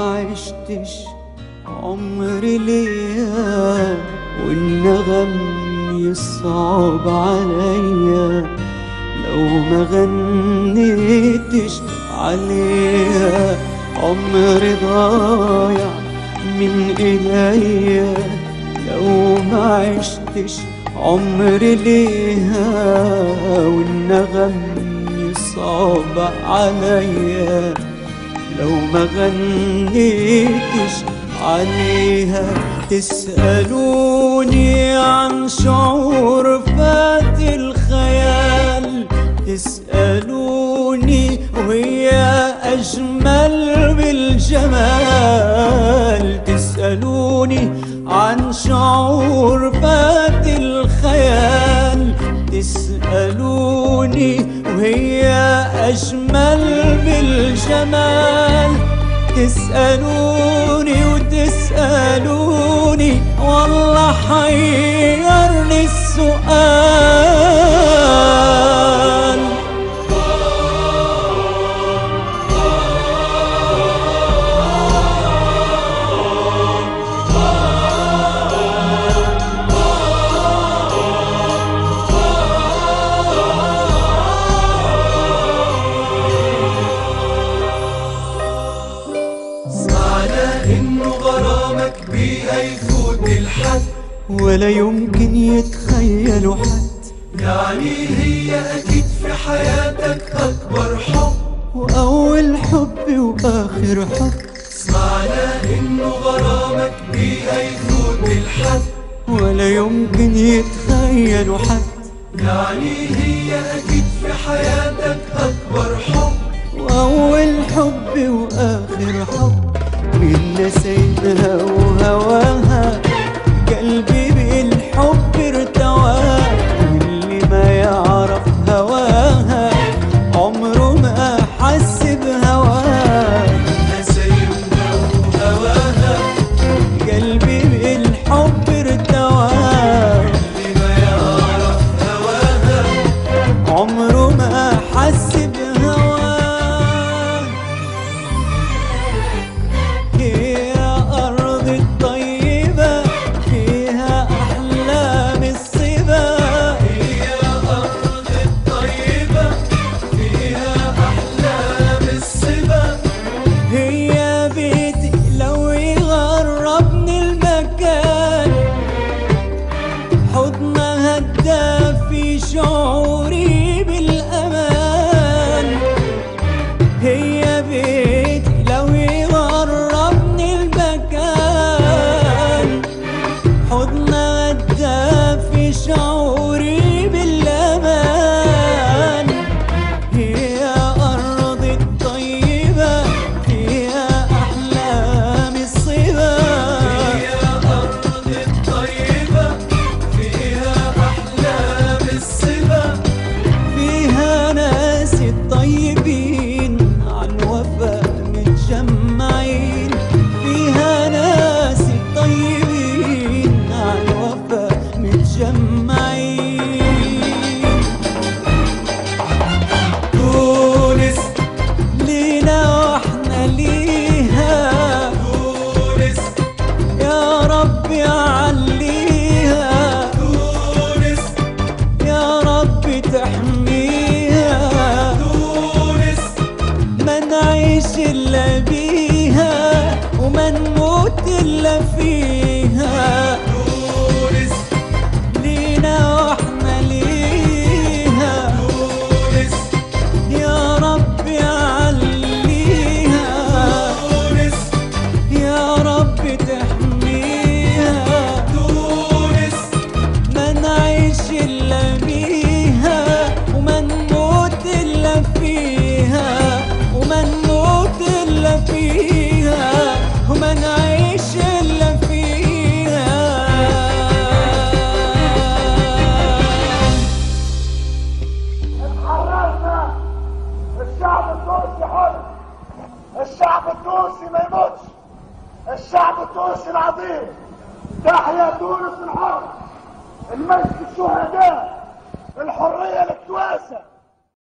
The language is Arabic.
ما عشتش عمري ليا، والنغم يصعب عليا لو ما غنيتش عليها. عمري ضايع من ايديا لو ما عشتش عمري ليها، والنغم يصعب عليا لو ما غنيتش عليها. تسألوني عن شعور فات الخيال، تسألوني وهي أجمل بالجمال، تسألوني عن شعور فات الخيال، تسألوني وهي أجمل بالجمال. تسألوني وتسألوني والله حيرني السؤال. إنه غرامك بيها يفوت الحد، ولا يمكن يتخيلوا حد. يعني هي أكيد في حياتك أكبر حب، وأول حب وآخر حب. سمعنا إنه غرامك بيها يفوت الحد، ولا يمكن يتخيلوا حد. يعني هي أكيد في حياتك أكبر حب، وأول حب وآخر حب. مين نسيتها وهواها قلبي بالحب ارتواها، واللي ما يعرف هواها عمره ما حس بهواها. نسيتها وهواها قلبي بالحب ارتواها، واللي ما يعرف هواها عمره ما حس بهواها. هي أرض الطيبة فيها أحلام الصبا، هي أرض الطيبة فيها أحلام الصبا، هي بيتي لو يغربني المكان، حضنها الدافي شعوري بالأمان. هي بيتي لو يغربني المكان، حضنها الدافي شعوري بالأمان. هي أرض الطيبة فيها أحلام الصبا، هي أرض الطيبة فيها أحلام الصبا، فيها ناس الطيبين عن وفا متجمعين، فيها ناس الطيبين عن وفا متجمعين. تونس لينا واحنا ليها، تونس يا رب يعليها، تونس يا رب تحميها. تونس ما نعيش إلا بيها وما نموت إلا فيها. تونس لينا واحنا ليها، تونس يا رب يعليها، تونس يا رب تحميها. تونس ما نعيش إلا بيها وما نموت إلا فيها، وما نموت إلا فيها، وما نعيش إلا فيها. اتحررنا، الشعب التونسي حر، الشعب التونسي ما يموتش، الشعب التونسي العظيم. تحيا تونس الحر، المجد الشهداء، الحرية للتواسة.